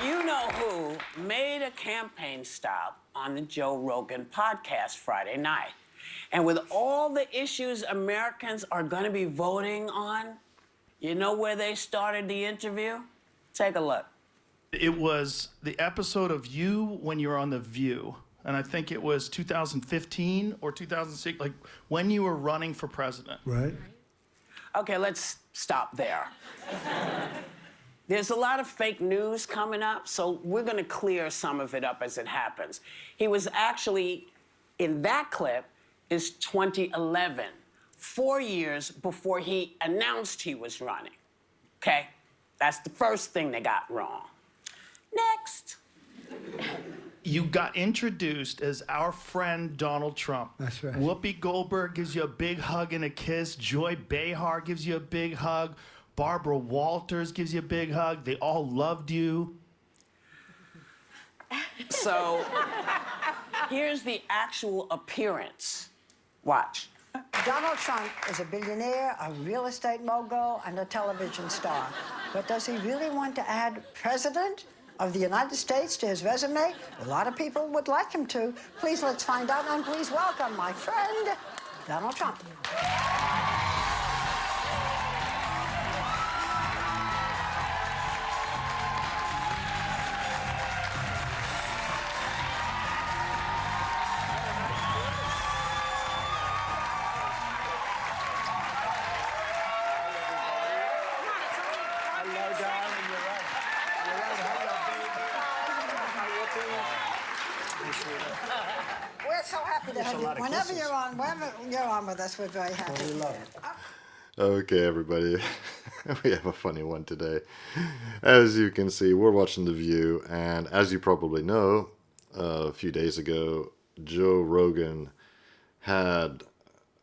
You know who made a campaign stop on the Joe Rogan podcast Friday night. And with all the issues Americans are going to be voting on, you know where they started the interview? Take a look. It was the episode of you when you were on The View. And I think it was 2015 or 2006, like when you were running for president. Right. Okay, let's stop there. There's a lot of fake news coming up, so we're going to clear some of it up as it happens. He was actually, in that clip, is 2011, 4 years before he announced he was running. Okay? That's the first thing they got wrong. Next. You got introduced as our friend Donald Trump. That's right. Whoopi Goldberg gives you a big hug and a kiss. Joy Behar gives you a big hug. Barbara Walters gives you a big hug. They all loved you. So, here's the actual appearance. Watch. Donald Trump is a billionaire, a real estate mogul, and a television star. But does he really want to add president of the United States to his resume? A lot of people would like him to. Please, let's find out, and please welcome my friend, Donald Trump. We're so happy to have you. Whenever you're on with us, we're very happy. We love it. Okay, everybody. We have a funny one today. As you can see, we're watching The View, and as you probably know, a few days ago, Joe Rogan had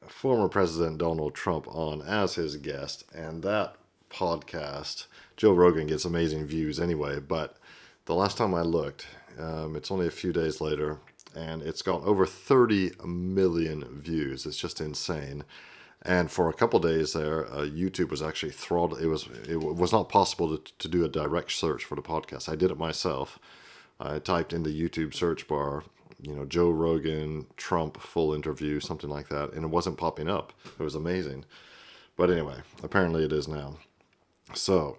former President Donald Trump on as his guest, and that podcast, Joe Rogan gets amazing views anyway, but the last time I looked, it's only a few days later, and it's got over 30 million views. It's just insane. And for a couple days there, YouTube was actually throttled. It was not possible to do a direct search for the podcast. I did it myself. I typed in the YouTube search bar, Joe Rogan, Trump, full interview, something like that, and it wasn't popping up. It was amazing. But anyway, apparently it is now. So,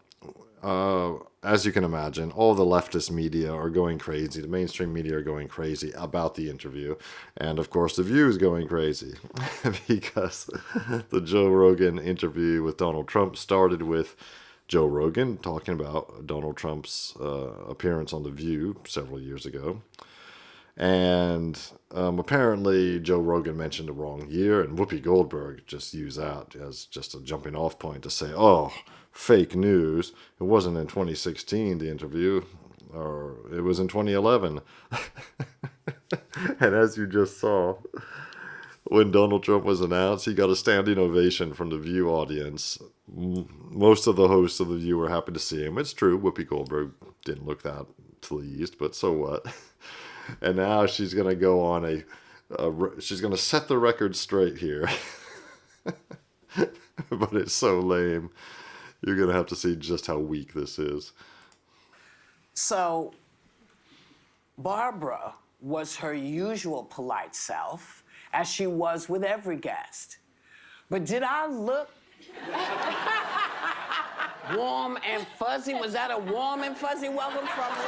as you can imagine, all the leftist media are going crazy. The mainstream media are going crazy about the interview. And of course, The View is going crazy because the Joe Rogan interview with Donald Trump started with Joe Rogan talking about Donald Trump's appearance on The View several years ago. And apparently Joe Rogan mentioned the wrong year, and Whoopi Goldberg just used that as just a jumping off point to say, oh, fake news. It wasn't in 2016, the interview, or it was in 2011. And as you just saw, when Donald Trump was announced, he got a standing ovation from the View audience. Most of the hosts of The View were happy to see him. It's true, Whoopi Goldberg didn't look that pleased, but so what? And now she's going to go on she's going to set the record straight here. But it's so lame. You're going to have to see just how weak this is. So, Barbara was her usual polite self, as she was with every guest. But did I look warm and fuzzy? Was that a warm and fuzzy welcome from me?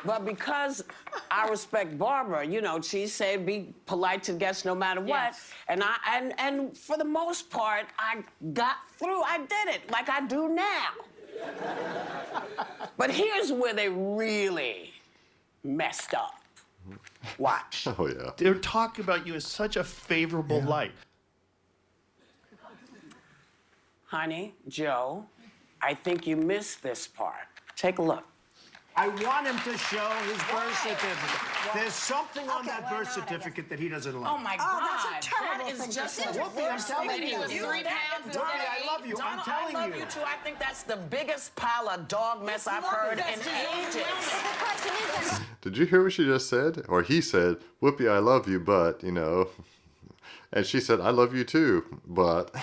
But because I respect Barbara, she said be polite to guests no matter what. Yes. And for the most part, I got through. I did it like I do now. But here's where they really messed up. Watch. Oh, yeah. They're talking about you as such a favorable light. Honey, Joe, I think you missed this part. Take a look. I want him to show his birth certificate. There's something on that birth certificate that he doesn't like. Oh my God! That's a terrible that thing is to just say. the Whoopi, I'm worst telling thing. you. He was 3 pounds. Donnie, I love you. I'm Donald, telling I love you. you too. I think that's the biggest pile of dog mess I've heard in ages. Did you hear what she just said? Or he said, Whoopi, I love you, but, And she said, I love you too. But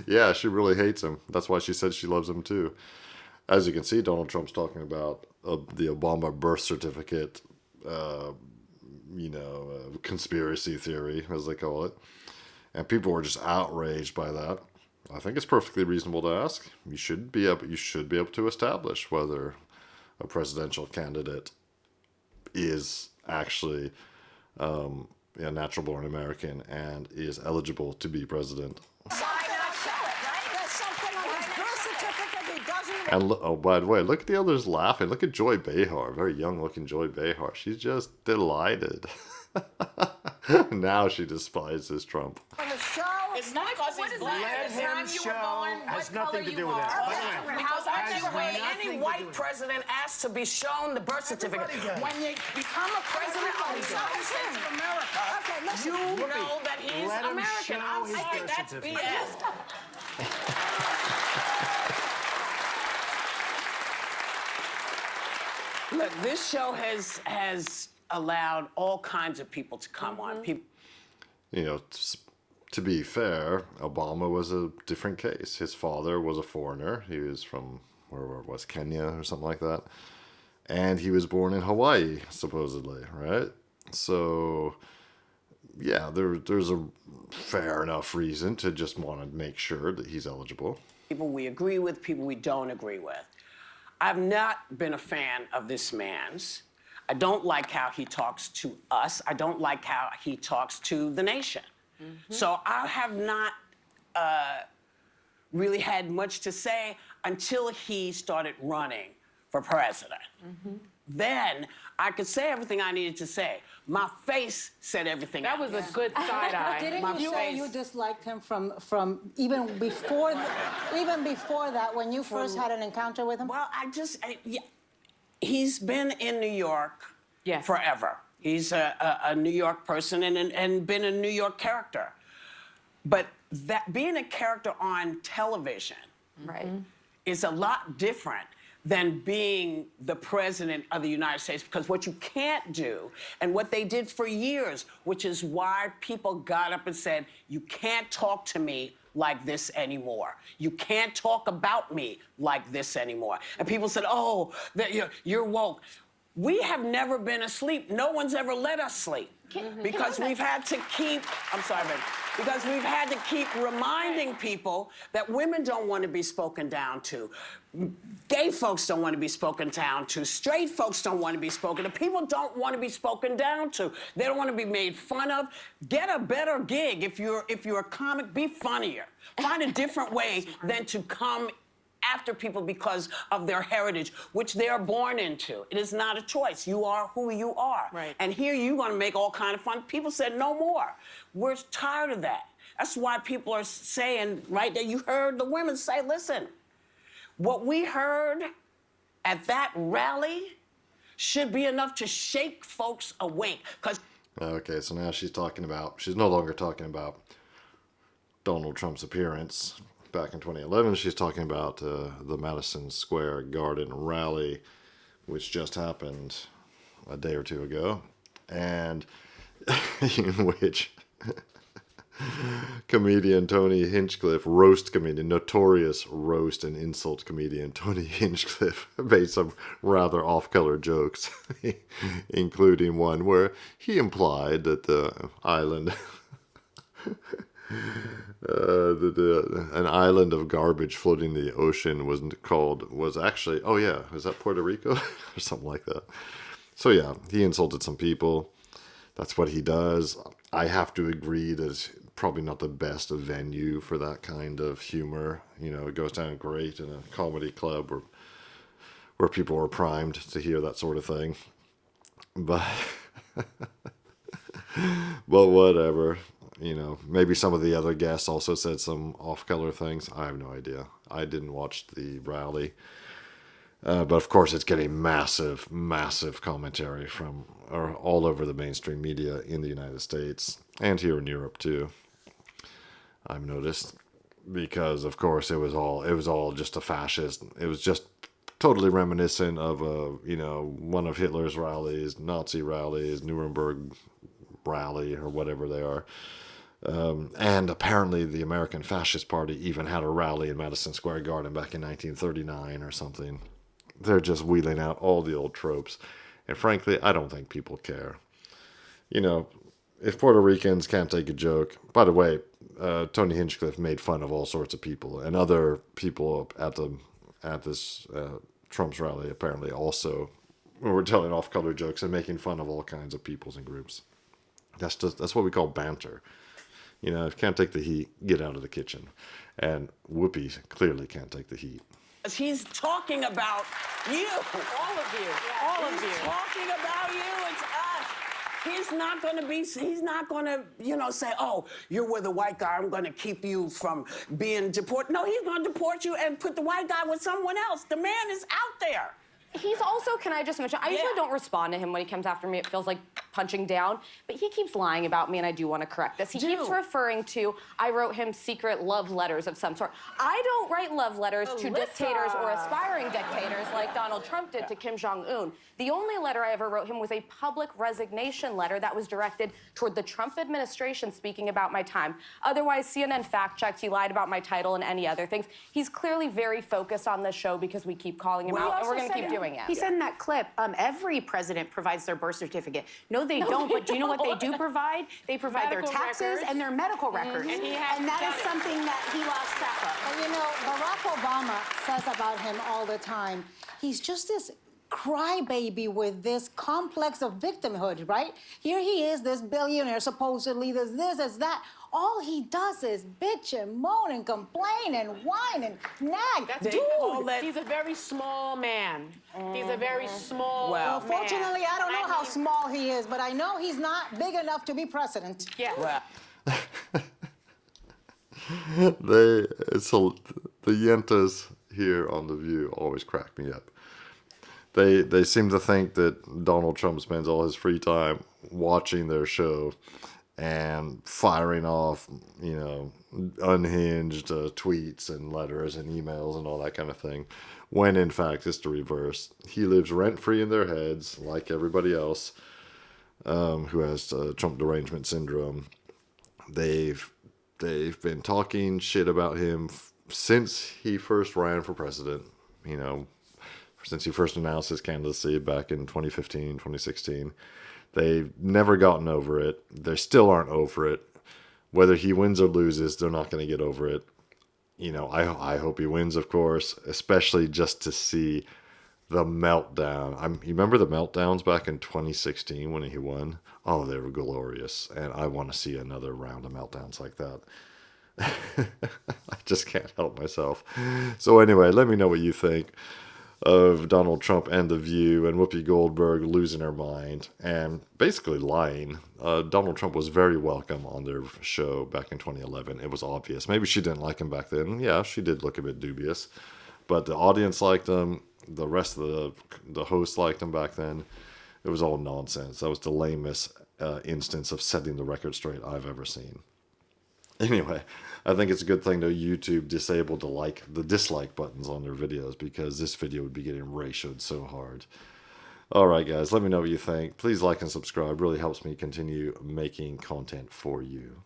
yeah, she really hates him. That's why she said she loves him too. As you can see, Donald Trump's talking about the Obama birth certificate, conspiracy theory, as they call it. And people were just outraged by that. I think it's perfectly reasonable to ask. You should be able to establish whether a presidential candidate is actually a natural-born American and is eligible to be president. And by the way, look at the others laughing. Look at Joy Behar, very young-looking Joy Behar. She's just delighted. Now she despises Trump. It's not because he's black. Let him show has nothing to do with that. By the way, I've never heard any white president ask to be shown the birth certificate. When you become a president of the United States of America, you know that he's let him American. show I'm his sorry, birth that's certificate. BS. Look, this show has allowed all kinds of people to come on. People. To be fair, Obama was a different case. His father was a foreigner. He was from, where it was, Kenya or something like that. And he was born in Hawaii, supposedly, right? So, yeah, there's a fair enough reason to just want to make sure that he's eligible. People we agree with, people we don't agree with. I've not been a fan of this man's. I don't like how he talks to us. I don't like how he talks to the nation. So I have not really had much to say until he started running for president. Then I could say everything I needed to say. My face said everything. That was a good side eye. Didn't you say you disliked him from even before that when you first had an encounter with him? Well, he's been in New York forever. He's a New York person and been a New York character. But that being a character on television is a lot different than being the president of the United States, because what you can't do, and what they did for years, which is why people got up and said, you can't talk to me like this anymore. You can't talk about me like this anymore. And people said, oh, you're woke. We have never been asleep. No one's ever let us sleep. Because we've had to keep, because we've had to keep reminding people that women don't want to be spoken down to. Gay folks don't want to be spoken down to. Straight folks don't want to be spoken to. People don't want to be spoken down to. They don't want to be made fun of. Get a better gig. If you're a comic, be funnier. Find a different way than to come after people because of their heritage, which they are born into. It is not a choice. You are who you are. Right. And here you're going to make all kind of fun. People said no more. We're tired of that. That's why people are saying, right there, you heard the women say, listen, what we heard at that rally should be enough to shake folks awake. Okay, so now she's no longer talking about Donald Trump's appearance back in 2011. She's talking about the Madison Square Garden rally, which just happened a day or two ago, and in which comedian Tony Hinchcliffe, notorious roast and insult comedian Tony Hinchcliffe, made some rather off-color jokes, including one where he implied that the island an island of garbage floating in the ocean was actually, oh yeah, is that Puerto Rico or something like that? So yeah, he insulted some people. That's what he does. I have to agree that it's probably not the best venue for that kind of humor. It goes down great in a comedy club where people are primed to hear that sort of thing. But whatever. Maybe some of the other guests also said some off-color things. I have no idea. I didn't watch the rally. But of course, it's getting massive, massive commentary from all over the mainstream media in the United States and here in Europe too. I've noticed, because of course it was all just a fascist. It was just totally reminiscent of one of Hitler's rallies, Nazi rallies, Nuremberg rally or whatever they are. And apparently the American Fascist Party even had a rally in Madison Square Garden back in 1939 or something. They're just wheeling out all the old tropes. And frankly, I don't think people care. You know, if Puerto Ricans can't take a joke... By the way, Tony Hinchcliffe made fun of all sorts of people. And other people at this Trump's rally apparently also were telling off-color jokes and making fun of all kinds of peoples and groups. That's what we call banter. You know, if you can't take the heat, get out of the kitchen. And Whoopi clearly can't take the heat. He's talking about you. All of you. All of you. He's talking about you. It's us. He's not going to, you know, say, oh, you're with a white guy, I'm going to keep you from being deported. No, he's going to deport you and put the white guy with someone else. The man is out there. He's also, can I just mention, I usually don't respond to him when he comes after me. It feels like punching down. But he keeps lying about me, and I do want to correct this. He keeps referring to, I wrote him secret love letters of some sort. I don't write love letters to dictators or aspiring dictators like Donald Trump did to Kim Jong-un. The only letter I ever wrote him was a public resignation letter that was directed toward the Trump administration speaking about my time. Otherwise, CNN fact-checked. He lied about my title and any other things. He's clearly very focused on this show because we keep calling him out, and we're going to keep doing it. He said in that clip, every president provides their birth certificate. No, they don't, but do you know what they do provide? They provide their taxes and their medical records. And that is something that he lost track of. But you know, Barack Obama says about him all the time, he's just this crybaby with this complex of victimhood, right? Here he is, this billionaire, supposedly, there's this, that. All he does is bitch and moan and complain and whine and nag. That's dude, he's a very small man. He's a very small Well, man. fortunately, I don't know how small he is, but I know he's not big enough to be president. Yeah. Well, The Yentas here on The View always crack me up. They seem to think that Donald Trump spends all his free time watching their show and firing off, you know, unhinged tweets and letters and emails and all that kind of thing, when in fact it's the reverse. He lives rent-free in their heads, like everybody else who has Trump derangement syndrome. They've been talking shit about him since he first ran for president, you know, since he first announced his candidacy back in 2015, 2016. They've never gotten over it. They still aren't over it. Whether he wins or loses, they're not going to get over it. You know, I hope he wins, of course, especially just to see the meltdown. You remember the meltdowns back in 2016 when he won? Oh, they were glorious. And I want to see another round of meltdowns like that. I just can't help myself. So anyway, let me know what you think of Donald Trump and The View and Whoopi Goldberg losing her mind and basically lying. Donald Trump was very welcome on their show back in 2011. It was obvious. Maybe she didn't like him back then. Yeah, she did look a bit dubious. But the audience liked him. The rest of the hosts liked him back then. It was all nonsense. That was the lamest instance of setting the record straight I've ever seen. Anyway, I think it's a good thing that YouTube disabled the dislike buttons on their videos, because this video would be getting ratioed so hard. Alright guys, let me know what you think. Please like and subscribe. It really helps me continue making content for you.